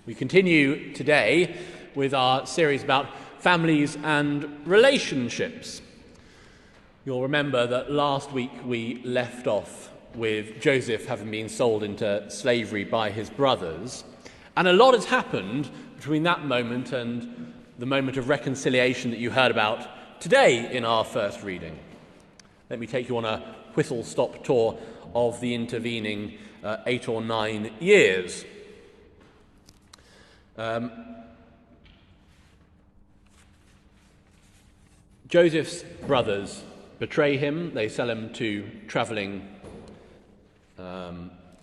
We continue today with our series about families and relationships. You'll remember that last week we left off with Joseph having been sold into slavery by his brothers, and a lot has happened between that moment and the moment of reconciliation that you heard about today in our first reading. Let me take you on a whistle-stop tour of the intervening 8 or 9 years. Joseph's brothers betray him. They sell him to travelling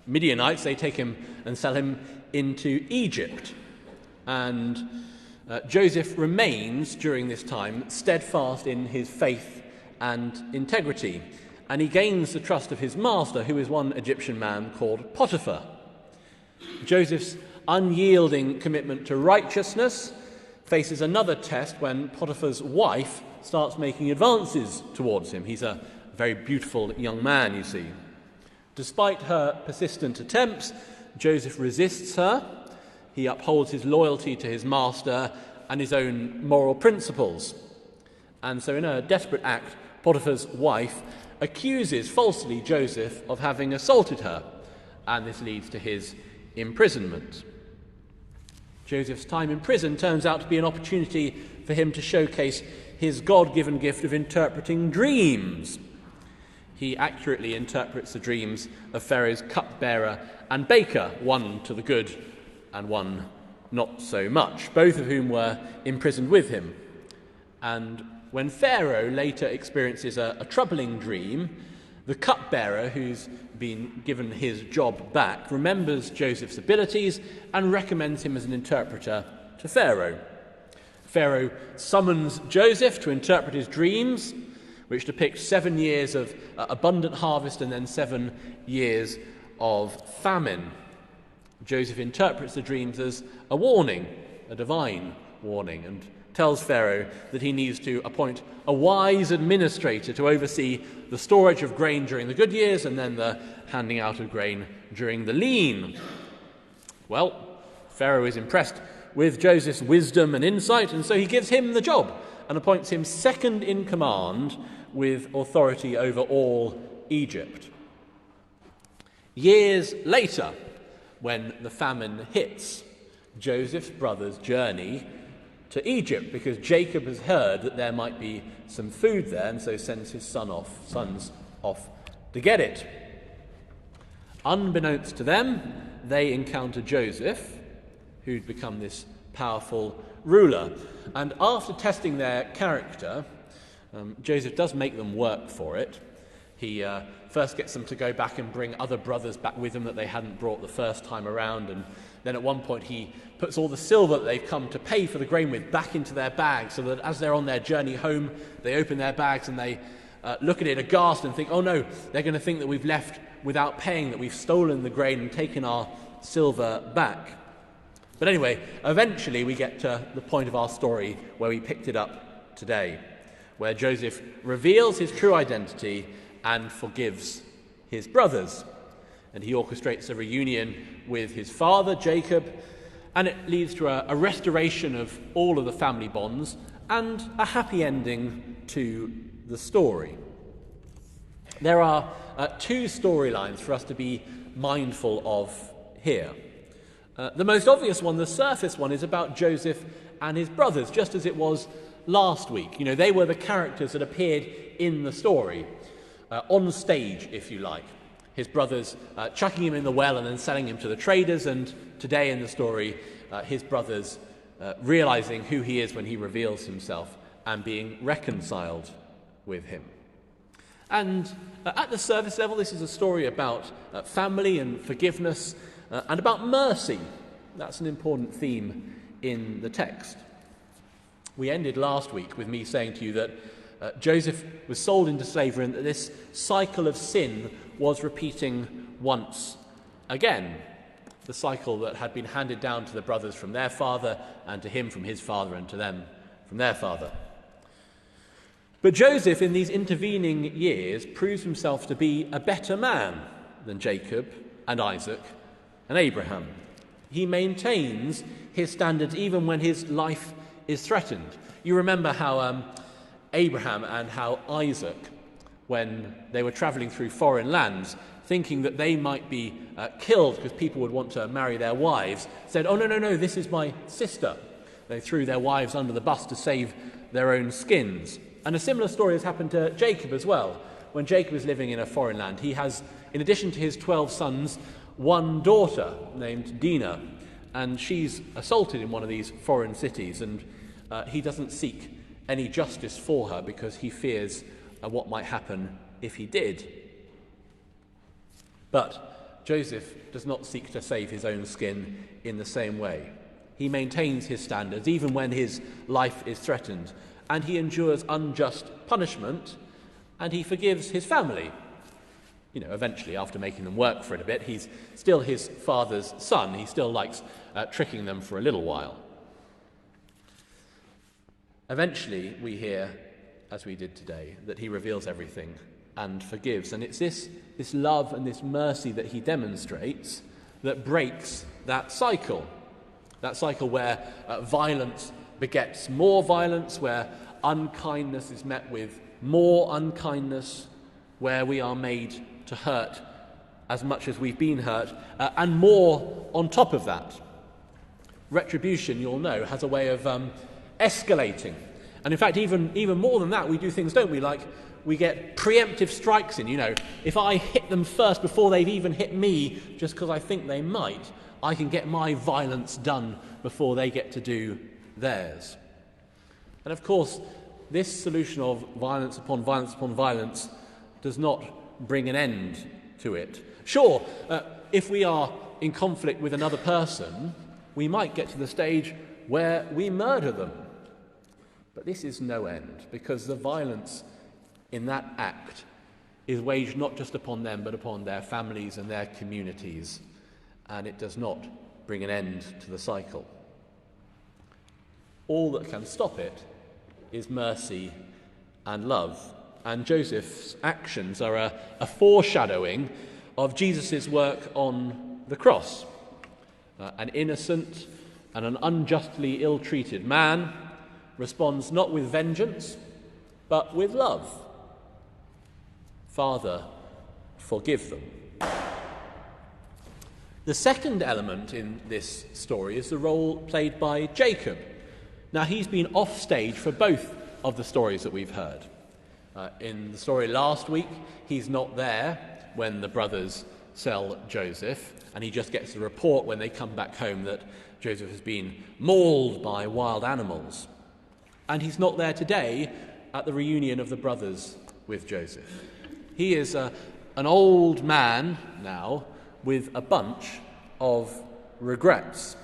Midianites. They take him and sell him into Egypt. And Joseph remains during this time steadfast in his faith and integrity. And he gains the trust of his master, who is one Egyptian man called Potiphar. Joseph's unyielding commitment to righteousness faces another test when Potiphar's wife starts making advances towards him. He's a very beautiful young man, you see. Despite her persistent attempts, Joseph resists her. He upholds his loyalty to his master and his own moral principles. And so in a desperate act, Potiphar's wife accuses falsely Joseph of having assaulted her, and this leads to his imprisonment. Joseph's time in prison turns out to be an opportunity for him to showcase his God-given gift of interpreting dreams. He accurately interprets the dreams of Pharaoh's cupbearer and baker, one to the good and one not so much, both of whom were imprisoned with him. And when Pharaoh later experiences a troubling dream, the cupbearer, who's been given his job back, remembers Joseph's abilities and recommends him as an interpreter to Pharaoh. Pharaoh summons Joseph to interpret his dreams, which depict 7 years of abundant harvest and then 7 years of famine. Joseph interprets the dreams as a warning, a divine warning, and tells Pharaoh that he needs to appoint a wise administrator to oversee the storage of grain during the good years and then the handing out of grain during the lean. Well, Pharaoh is impressed with Joseph's wisdom and insight, and so he gives him the job and appoints him second in command with authority over all Egypt. Years later, when the famine hits, Joseph's brothers journey to Egypt because Jacob has heard that there might be some food there, and so sends his sons off to get it. Unbeknownst to them, they encounter Joseph, who'd become this powerful ruler. And after testing their character, Joseph does make them work for it. He first gets them to go back and bring other brothers back with them that they hadn't brought the first time around, and then at one point he puts all the silver that they've come to pay for the grain with back into their bags, so that as they're on their journey home, they open their bags and they look at it aghast and think, oh no, they're going to think that we've left without paying, that we've stolen the grain and taken our silver back. But anyway, eventually we get to the point of our story where we picked it up today, where Joseph reveals his true identity and forgives his brothers. And he orchestrates a reunion with his father, Jacob, and it leads to a restoration of all of the family bonds and a happy ending to the story. There are 2 storylines for us to be mindful of here. The most obvious one, the surface one, is about Joseph and his brothers, just as it was last week. You know, they were the characters that appeared in the story, on stage, if you like. His brothers chucking him in the well and then selling him to the traders, and today in the story, his brothers realizing who he is when he reveals himself and being reconciled with him. And at the surface level, this is a story about family and forgiveness and about mercy. That's an important theme in the text. We ended last week with me saying to you that Joseph was sold into slavery and that this cycle of sin was repeating once again. The cycle that had been handed down to the brothers from their father, and to him from his father, and to them from their father. But Joseph, in these intervening years, proves himself to be a better man than Jacob and Isaac and Abraham. He maintains his standards even when his life is threatened. You remember how Abraham and how Isaac, when they were travelling through foreign lands, thinking that they might be killed because people would want to marry their wives, said, "Oh, no, this is my sister." They threw their wives under the bus to save their own skins. And a similar story has happened to Jacob as well. When Jacob is living in a foreign land, he has, in addition to his 12 sons, one daughter named Dinah, and she's assaulted in one of these foreign cities, and he doesn't seek any justice for her because he fears what might happen if he did. But Joseph does not seek to save his own skin in the same way. He maintains his standards even when his life is threatened, and he endures unjust punishment, and he forgives his family. Eventually, after making them work for it a bit, he's still his father's son. He still likes tricking them for a little while. Eventually, we hear, as we did today, that he reveals everything and forgives. And it's this love and this mercy that he demonstrates that breaks that cycle where violence begets more violence, where unkindness is met with more unkindness, where we are made to hurt as much as we've been hurt, and more on top of that. Retribution, you'll know, has a way of escalating. And in fact, even more than that, we do things, don't we? Like we get preemptive strikes in. If I hit them first before they've even hit me, just because I think they might, I can get my violence done before they get to do theirs. And of course, this solution of violence upon violence upon violence does not bring an end to it. Sure, if we are in conflict with another person, we might get to the stage where we murder them. But this is no end, because the violence in that act is waged not just upon them, but upon their families and their communities, and it does not bring an end to the cycle. All that can stop it is mercy and love. And Joseph's actions are a foreshadowing of Jesus' work on the cross. An innocent and an unjustly ill-treated man responds not with vengeance, but with love. Father, forgive them. The second element in this story is the role played by Jacob. Now, he's been off stage for both of the stories that we've heard. In the story last week, he's not there when the brothers sell Joseph, and he just gets the report when they come back home that Joseph has been mauled by wild animals. And he's not there today at the reunion of the brothers with Joseph. He is an old man now with a bunch of regrets.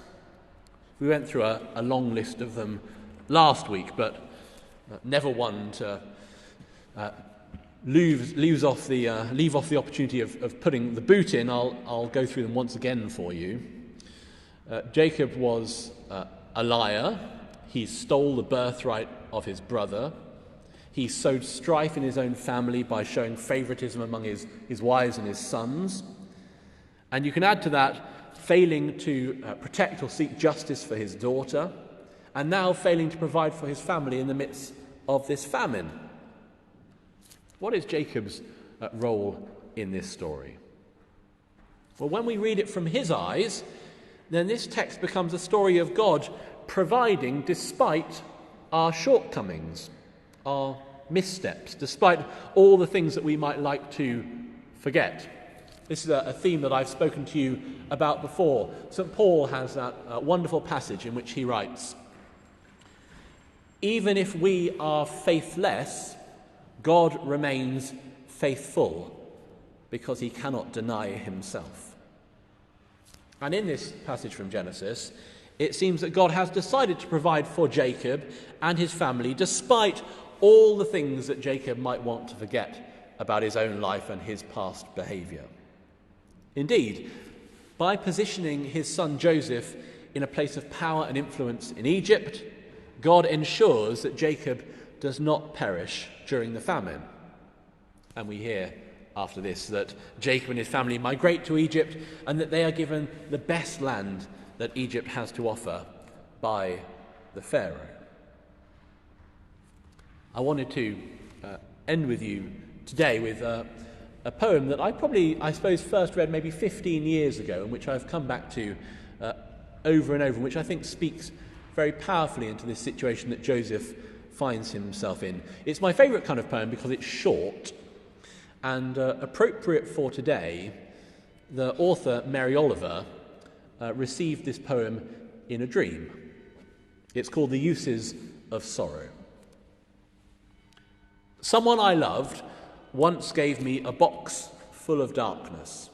We went through a long list of them last week, but never one to leave off the opportunity of putting the boot in. I'll go through them once again for you. Jacob was a liar. He stole the birthright of his brother. He sowed strife in his own family by showing favoritism among his wives and his sons. And you can add to that failing to protect or seek justice for his daughter, and now failing to provide for his family in the midst of this famine. What is Jacob's role in this story? Well, when we read it from his eyes, then this text becomes a story of God providing despite our shortcomings, our missteps, despite all the things that we might like to forget. This is a theme that I've spoken to you about before. St. Paul has that wonderful passage in which he writes, "Even if we are faithless, God remains faithful because he cannot deny himself." And in this passage from Genesis, it seems that God has decided to provide for Jacob and his family despite all the things that Jacob might want to forget about his own life and his past behaviour. Indeed, by positioning his son Joseph in a place of power and influence in Egypt, God ensures that Jacob does not perish during the famine. And we hear after this that Jacob and his family migrate to Egypt and that they are given the best land that Egypt has to offer by the Pharaoh. I wanted to end with you today with a poem that I suppose, first read maybe 15 years ago, and which I've come back to over and over, and which I think speaks very powerfully into this situation that Joseph finds himself in. It's my favourite kind of poem because it's short and appropriate for today. The author, Mary Oliver, received this poem in a dream. It's called The Uses of Sorrow. Someone I loved once gave me a box full of darkness.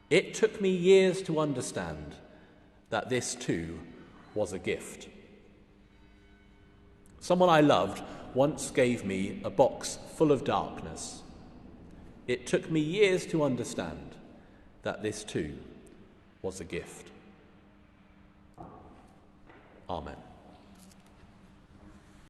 It took me years to understand that this too was a gift. Someone I loved once gave me a box full of darkness. It took me years to understand that this too was a gift. Amen.